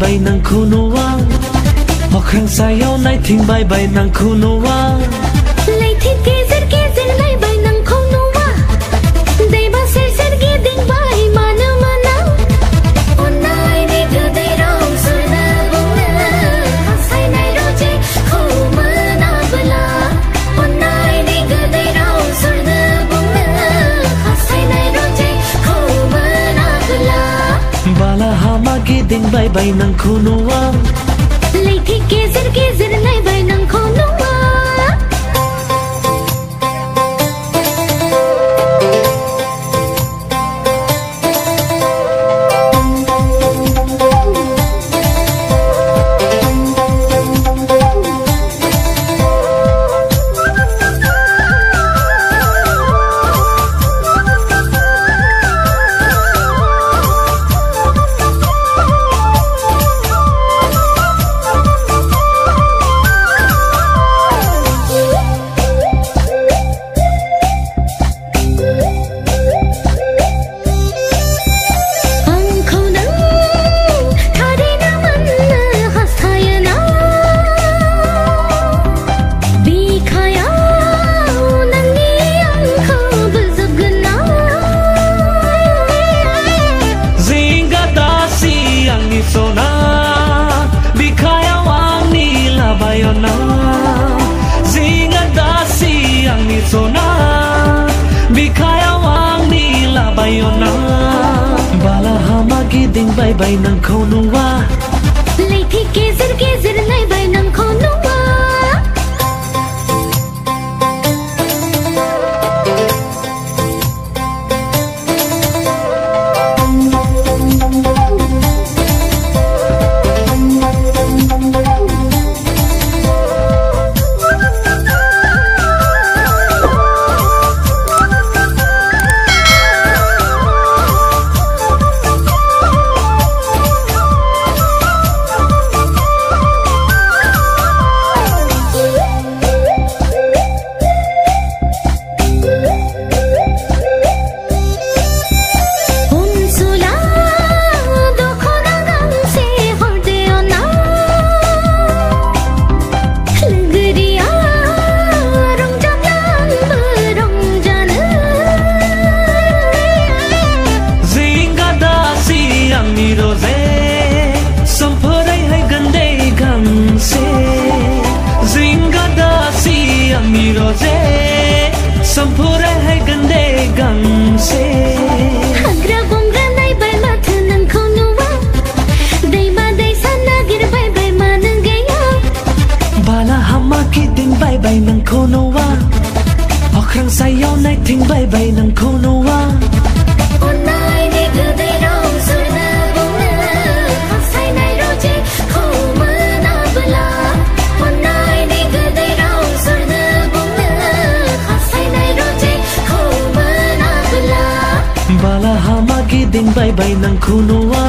bay nang kunowa Hokrang sayaw nai ting bay bay nang kunowa Lay thịt ke zir lay bay nang kunowa Day ba ser ge ding bay mana mana Onai ni gu day rong sur na bung na Hasai nai ro je ko mana bala Onai ni gu day rong sur na bung na Hasai nai ro je ko mana bala Bala hama ge ding bay bay nang kunowa Lay thịt ke zir lay bay nang kunowa Bala hama ge ding bay bay nang kunowa Lay thịt ke zir lay bay nang kunowa Sampura hai gande gang se Hagra bonga nai bay math nang kunowa Day ba day sana gir bay bay man gaya Bala hama ki ding bay bay nang kunowa Hokrang sayaw nai ting bay bay nang kunowa Onai ni gu day rong sur na bung na Hasai nai ro je ko mana bala Onai ni gu day rong sur na bung na Hasai nai ro je ko mana bala Bala hama ge ding bay bay nang kunowa